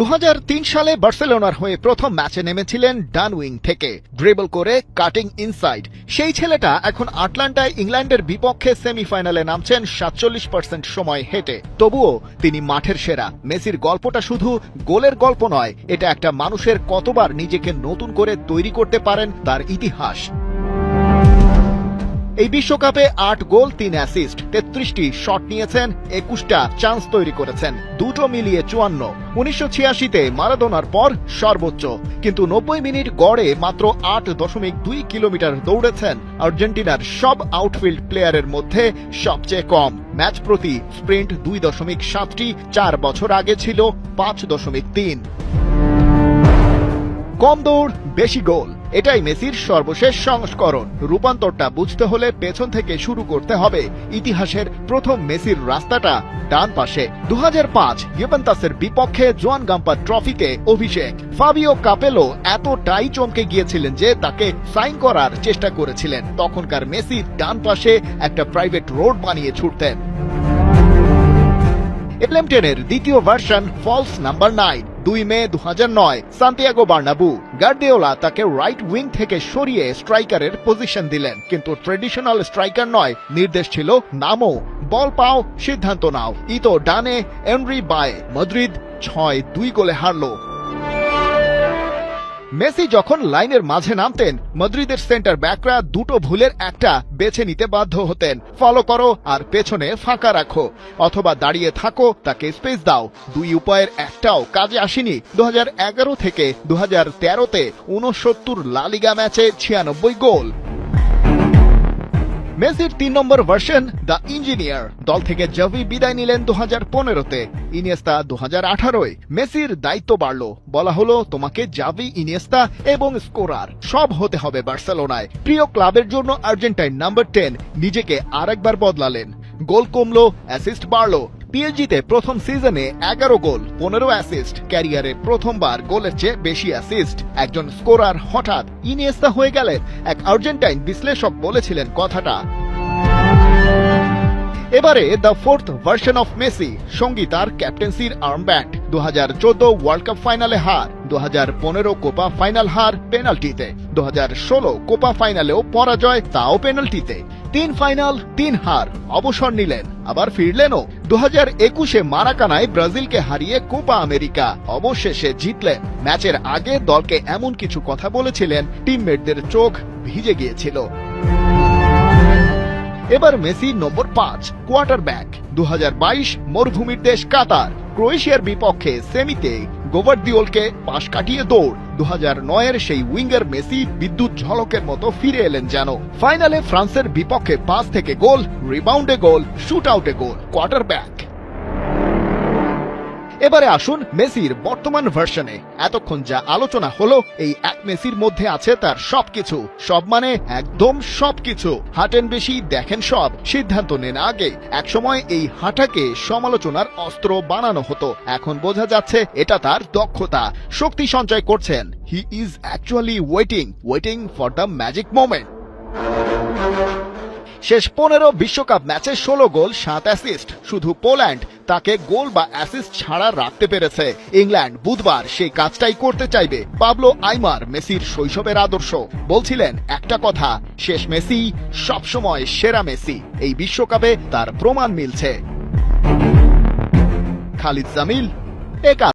2003 সালে বার্সেলোনার হয়ে প্রথম ম্যাচে নেমেছিলেন ডান উইং থেকে ড্রিবল করে কাটিং ইনসাইড। সেই ছেলেটা এখন আটলান্টায় ইংল্যান্ডের বিপক্ষে সেমিফাইনালে নামছেন 47% সময় হেঁটে। তবুও তিনি মাঠের সেরা। মেসির গল্পটা শুধু গোলের গল্প নয়, এটা একটা মানুষের কতবার নিজেকে নতুন করে তৈরি করতে পারেন তার ইতিহাস। এই বিশ্বকাপে 8 গোল 3 অ্যাসিস্ট, 33টি শট নিয়েছেন, 21টা চান্স তৈরি করেছেন, দুটো মিলিয়ে 54। 1986-তে মারাদোনার পর সর্বোচ্চ। কিন্তু 90 মিনিট গড়ে মাত্র 8.2 কিলোমিটার দৌড়েছেন আর্জেন্টিনার সব আউটফিল্ড প্লেয়ারের মধ্যে সবচেয়ে কম। ম্যাচ প্রতি স্প্রিন্ট 2.7টি, 4 বছর আগে ছিল 5.3। কম দৌড় বেশি গোল, এটাই মেসির সর্বশেষ সংস্করণ। রূপান্তরটা বুঝতে হলে পেছন থেকে শুরু করতে হবে। ইতিহাসের প্রথম মেসির রাস্তাটা ডান পাশে। 2005 ইউভেন্টাসের বিপক্ষে জোয়ান গাম্পা ট্রফিতে অভিষেক। ফাবিও কাপেলো এতটাই চমকে গিয়েছিলেন যে তাকে সাইন করার চেষ্টা করেছিলেন। তখনকার মেসি ডান পাশে একটা প্রাইভেট রোড বানিয়ে ছুটতেন। LM10-এর দ্বিতীয় ভার্সন ফলস নাম্বার 9, 2 মে 2009, সান্তিয়াগো বার্নাবু। গার্দিওলা তাকে রাইট উইং থেকে সরিয়ে স্ট্রাইকারের পজিশন দিলেন, কিন্তু ট্রেডিশনাল স্ট্রাইকার নয়। নির্দেশ ছিল নামো, বল পাও, সিদ্ধান্ত নাও। ইতো ডানে, এনরি বায়ে। মাদ্রিদ 6-2 গোলে হারল। মেসি যখন লাইনের মাঝে নামতেন, মাদ্রিদের সেন্টার ব্যাকরা দুটো ভুলের একটা বেছে নিতে বাধ্য হতেন। ফলো করো আর পেছনে ফাঁকা রাখো, অথবা দাঁড়িয়ে থাকো, তাকে স্পেস দাও। দুই উপায়ের একটাও কাজে আসেনি। 2011 থেকে 2013-তে 69 লা লিগা ম্যাচে 96 গোল। মেসির 3 নম্বর ভার্সন দ্য ইঞ্জিনিয়ার। দল থেকে জাভি বিদায় নিলেন 2015-তে, ইনিয়েস্তা 2018-য়। মেসির দায়িত্ব বাড়ল। বলা হলো, তোমাকে জাভি, ইনিয়েস্তা এবং স্কোরার সব হতে হবে বার্সেলোনায়। প্রিয় ক্লাবের জন্য আর্জেন্টাইন নাম্বার 10 নিজেকে আরেকবার বদলালেন। গোল কমলো, অ্যাসিস্ট বাড়লো। পিএসজিতে প্রথম সিজনে 11 গোল 15 অ্যাসিস্ট। ক্যারিয়ারে প্রথমবার গোলের চেয়ে বেশি অ্যাসিস্ট। একজন স্কোরার হঠাৎ ইনিয়েস্তা হয়ে গেলেন। এক আর্জেন্টাইন বিশ্লেষক বলেছিলেন কথাটা। এবারে the fourth version of Messi, সঙ্গী তার ক্যাপ্টেন্সির আর্মব্যান্ড। 2014 ওয়ার্ল্ড কাপ ফাইনালে হার, 2015 কোপা ফাইনাল হার পেনাল্টিতে, 2016 কোপা ফাইনালেও পরাজয়, তাও পেনাল্টিতে। 3 ফাইনাল 3 হার। অবসর নিলেন, আবার ফিরলেনও। 2021-এ মারাকানায় ব্রাজিলকে হারিয়ে কোপা আমেরিকা অবশেষে জিতলেন। ম্যাচের আগে দলকে এমন কিছু কথা বলেছিলেন, টিমমেটদের চোখ ভিজে গিয়েছিল। এবার মেসি নম্বর 5, কোয়ার্টারব্যাক। 2022 মরুভূমির দেশ কাতার, ক্রোয়েশিয়ার বিপক্ষে সেমিতে গোভার্দিওলকে পাশ কাটিয়ে দৌড়। 2009-এর সেই উইঙ্গার মেসি বিদ্যুৎ ঝলকের মতো ফিরে এলেন যেন। ফাইনালে ফ্রান্সের বিপক্ষে পাস থেকে গোল, রিবাউন্ডে গোল, শুট আউটে গোল। কোয়ার্টারব্যাক। এবারে আসুন মেসির বর্তমান ভার্সনে। এতক্ষণ যা আলোচনা হলো, এই এক মেসির মধ্যে আছে তার সবকিছু। সব মানে একদম সবকিছু। হাঁটেন বেশি, দেখেন সব, সিদ্ধান্ত নেন আগে। একসময় এই হাঁটাকে সমালোচনার অস্ত্র বানানো হতো। এখন বোঝা যাচ্ছে এটা তার দক্ষতা। শক্তি সঞ্চয় করছেন। He is actually waiting for the magic moment. শেষ 15 বিশ্বকাপ ম্যাচে 16 গোল 7 অ্যাসিস্ট। শুধু পোল্যান্ড তাকে গোল বা অ্যাসিস্ট ছাড়া রাখতে পেরেছে। ইংল্যান্ড বুধবার সেই কাজটাই করতে চাইবে। পাবলো আইমার মেসির শৈশবের আদর্শ বলছিলেন একটা কথা, শেষ মেসি সবসময় সেরা মেসি। এই বিশ্বকাপে তার প্রমাণ মিলছে। খালিদ জামিল, একা।